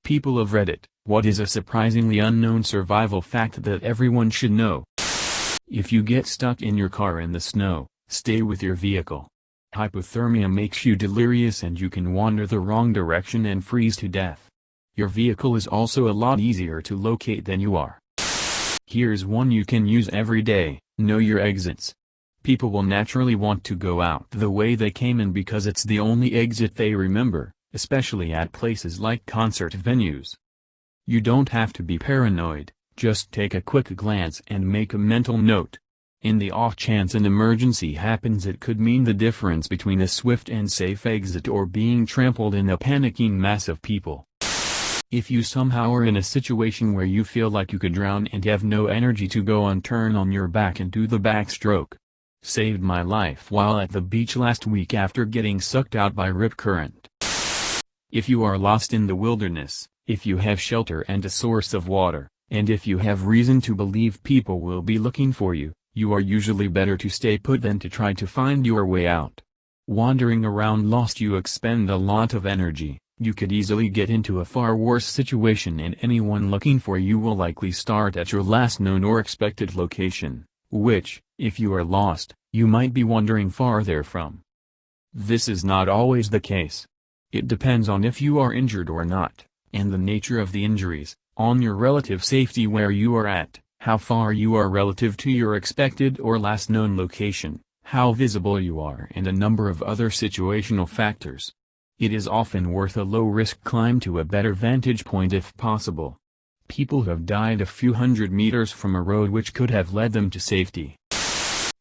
People of Reddit, what is a surprisingly unknown survival fact that everyone should know? If you get stuck in your car in the snow, stay with your vehicle. Hypothermia makes you delirious and you can wander the wrong direction and freeze to death. Your vehicle is also a lot easier to locate than you are. Here's one you can use every day: know your exits. People will naturally want to go out the way they came in because it's the only exit they remember, especially at places like concert venues. You don't have to be paranoid, just take a quick glance and make a mental note. In the off chance an emergency happens, it could mean the difference between a swift and safe exit or being trampled in a panicking mass of people. If you somehow are in a situation where you feel like you could drown and have no energy to go on, turn on your back and do the backstroke. Saved my life while at the beach last week after getting sucked out by rip current. If you are lost in the wilderness, if you have shelter and a source of water, and if you have reason to believe people will be looking for you, you are usually better to stay put than to try to find your way out. Wandering around lost, you expend a lot of energy. You could easily get into a far worse situation, and anyone looking for you will likely start at your last known or expected location, which, if you are lost, you might be wandering farther from. This is not always the case. It depends on if you are injured or not, and the nature of the injuries, on your relative safety where you are at, how far you are relative to your expected or last known location, how visible you are, and a number of other situational factors. It is often worth a low-risk climb to a better vantage point if possible. People have died a few hundred meters from a road which could have led them to safety.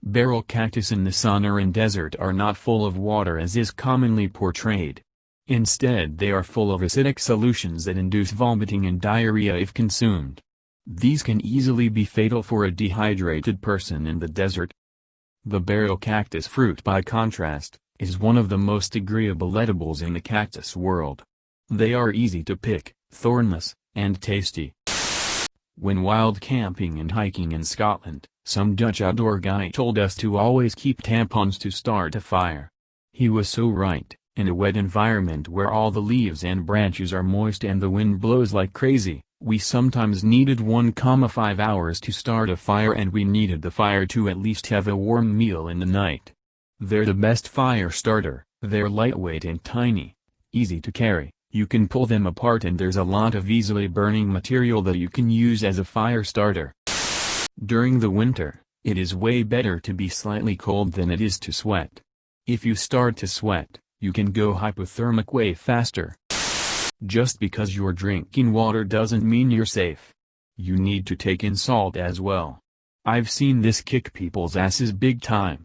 Barrel cactus in the Sonoran Desert are not full of water as is commonly portrayed. Instead, they are full of acidic solutions that induce vomiting and diarrhea if consumed. These can easily be fatal for a dehydrated person in the desert. The barrel cactus fruit, by contrast, is one of the most agreeable edibles in the cactus world. They are easy to pick, thornless, and tasty. When wild camping and hiking in Scotland, some Dutch outdoor guy told us to always keep tampons to start a fire. He was so right. In a wet environment where all the leaves and branches are moist and the wind blows like crazy, we sometimes needed 1,5 hours to start a fire, and we needed the fire to at least have a warm meal in the night. They're the best fire starter. They're lightweight and tiny, easy to carry, you can pull them apart, and there's a lot of easily burning material that you can use as a fire starter. During the winter, it is way better to be slightly cold than it is to sweat. If you start to sweat, you can go hypothermic way faster. Just because you're drinking water doesn't mean you're safe. You need to take in salt as well. I've seen this kick people's asses big time.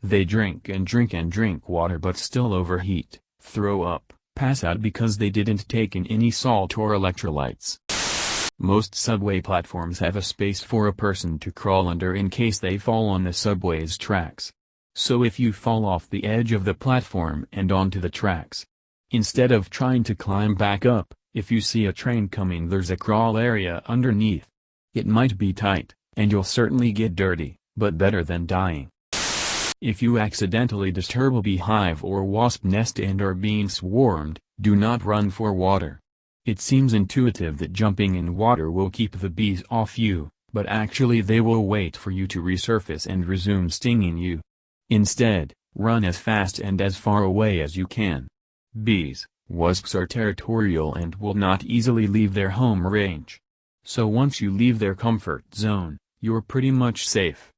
They drink and drink and drink water but still overheat, throw up, pass out because they didn't take in any salt or electrolytes. Most subway platforms have a space for a person to crawl under in case they fall on the subway's tracks. So if you fall off the edge of the platform and onto the tracks, instead of trying to climb back up, if you see a train coming, there's a crawl area underneath. It might be tight, and you'll certainly get dirty, but better than dying. If you accidentally disturb a beehive or wasp nest and are being swarmed, do not run for water. It seems intuitive that jumping in water will keep the bees off you, but actually they will wait for you to resurface and resume stinging you. Instead, run as fast and as far away as you can. Bees, wasps are territorial and will not easily leave their home range. So once you leave their comfort zone, you're pretty much safe.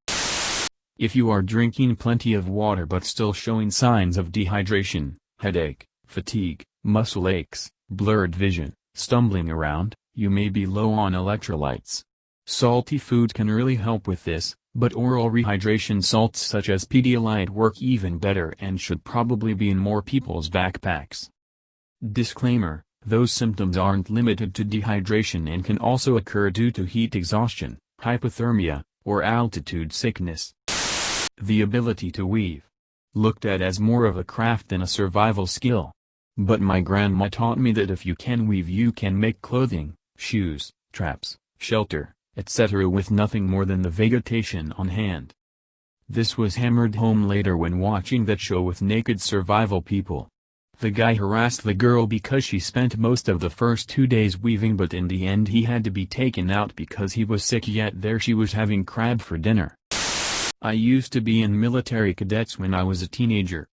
If you are drinking plenty of water but still showing signs of dehydration, headache, fatigue, muscle aches, blurred vision, stumbling around, you may be low on electrolytes. Salty food can really help with this, but oral rehydration salts such as Pedialyte work even better and should probably be in more people's backpacks. Disclaimer: those symptoms aren't limited to dehydration and can also occur due to heat exhaustion, hypothermia, or altitude sickness. The ability to weave. Looked at as more of a craft than a survival skill. But my grandma taught me that if you can weave, you can make clothing, shoes, traps, shelter, etc. with nothing more than the vegetation on hand. This was hammered home later when watching that show with naked survival people. The guy harassed the girl because she spent most of the first 2 days weaving, but in the end he had to be taken out because he was sick, yet there she was having crab for dinner. I used to be in military cadets when I was a teenager.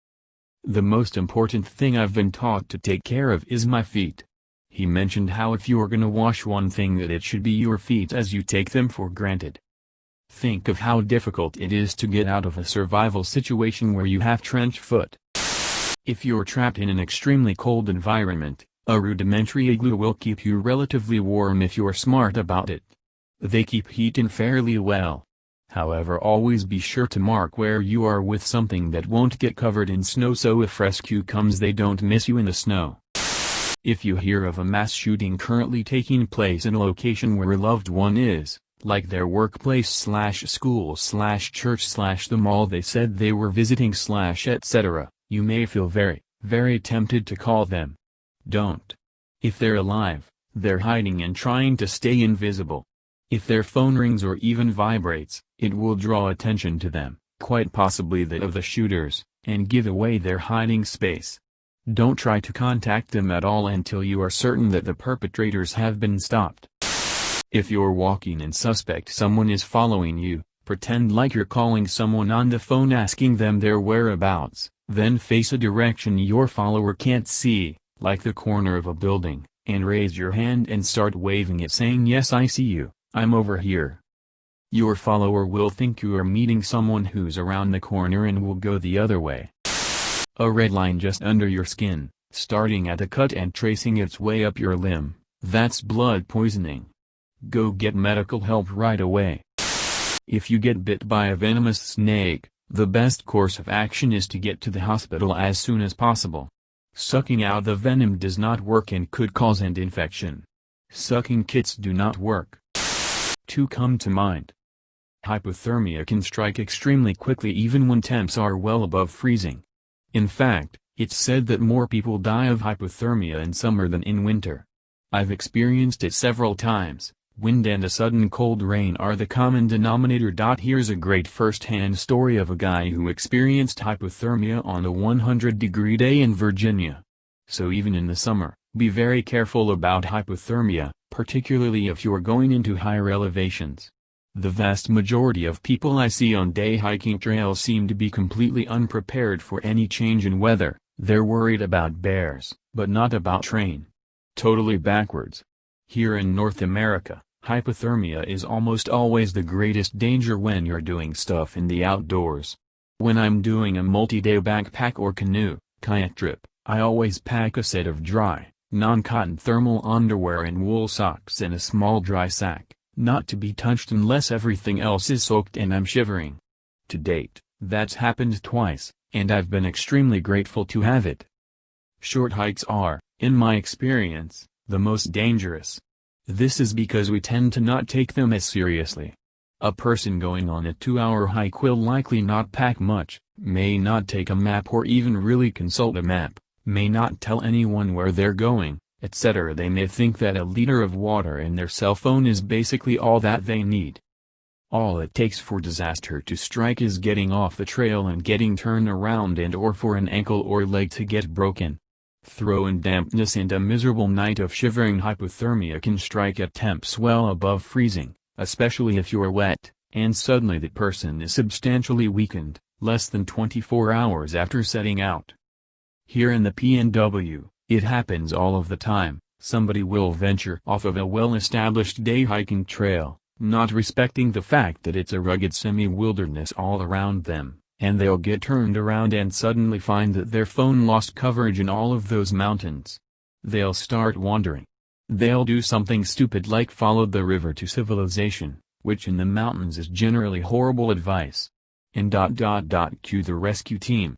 The most important thing I've been taught to take care of is my feet. He mentioned how if you're gonna wash one thing that it should be your feet, as you take them for granted. Think of how difficult it is to get out of a survival situation where you have trench foot. If you're trapped in an extremely cold environment, a rudimentary igloo will keep you relatively warm if you're smart about it. They keep heat in fairly well. However, always be sure to mark where you are with something that won't get covered in snow, so if rescue comes they don't miss you in the snow. If you hear of a mass shooting currently taking place in a location where a loved one is, like their workplace/school/church/the mall they said they were visiting/etc., you may feel very, very tempted to call them. Don't. If they're alive, they're hiding and trying to stay invisible. If their phone rings or even vibrates, it will draw attention to them, quite possibly that of the shooters, and give away their hiding space. Don't try to contact them at all until you are certain that the perpetrators have been stopped. If you're walking and suspect someone is following you, pretend like you're calling someone on the phone asking them their whereabouts, then face a direction your follower can't see, like the corner of a building, and raise your hand and start waving it saying, "Yes, I see you, I'm over here." Your follower will think you are meeting someone who's around the corner and will go the other way. A red line just under your skin, starting at a cut and tracing its way up your limb, that's blood poisoning. Go get medical help right away. If you get bit by a venomous snake, the best course of action is to get to the hospital as soon as possible. Sucking out the venom does not work and could cause an infection. Sucking kits do not work. Two come to mind. Hypothermia can strike extremely quickly even when temps are well above freezing. In fact, it's said that more people die of hypothermia in summer than in winter. I've experienced it several times. Wind and a sudden cold rain are the common denominator. Here's a great first-hand story of a guy who experienced hypothermia on a 100-degree day in Virginia. So even in the summer, be very careful about hypothermia, particularly if you're going into higher elevations. The vast majority of people I see on day hiking trails seem to be completely unprepared for any change in weather. They're worried about bears, but not about rain. Totally backwards. Here in North America, hypothermia is almost always the greatest danger when you're doing stuff in the outdoors. When I'm doing a multi-day backpack or kayak trip, I always pack a set of dry, non-cotton thermal underwear and wool socks in a small dry sack, not to be touched unless everything else is soaked and I'm shivering. To date, that's happened twice, and I've been extremely grateful to have it. Short hikes are, in my experience, the most dangerous. This is because we tend to not take them as seriously. A person going on a 2-hour hike will likely not pack much, may not take a map or even really consult a map, may not tell anyone where they're going, etc. They may think that a liter of water in their cell phone is basically all that they need. All it takes for disaster to strike is getting off the trail and getting turned around, and or for an ankle or leg to get broken. Throw in dampness and a miserable night of shivering. Hypothermia can strike at temps well above freezing, especially if you're wet, and suddenly the person is substantially weakened, less than 24 hours after setting out. Here in the PNW, it happens all of the time. Somebody will venture off of a well-established day hiking trail, not respecting the fact that it's a rugged semi-wilderness all around them, and they'll get turned around and suddenly find that their phone lost coverage in all of those mountains. They'll start wandering. They'll do something stupid like follow the river to civilization, which in the mountains is generally horrible advice. And cue the rescue team.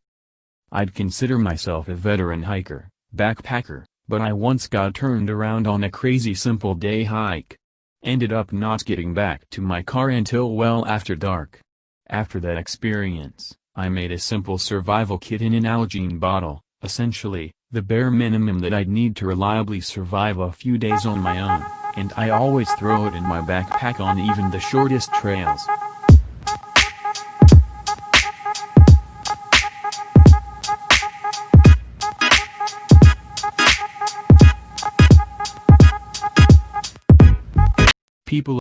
I'd consider myself a veteran hiker, backpacker, but I once got turned around on a crazy simple day hike. Ended up not getting back to my car until well after dark. After that experience, I made a simple survival kit in an Algene bottle, essentially, the bare minimum that I'd need to reliably survive a few days on my own, and I always throw it in my backpack on even the shortest trails. People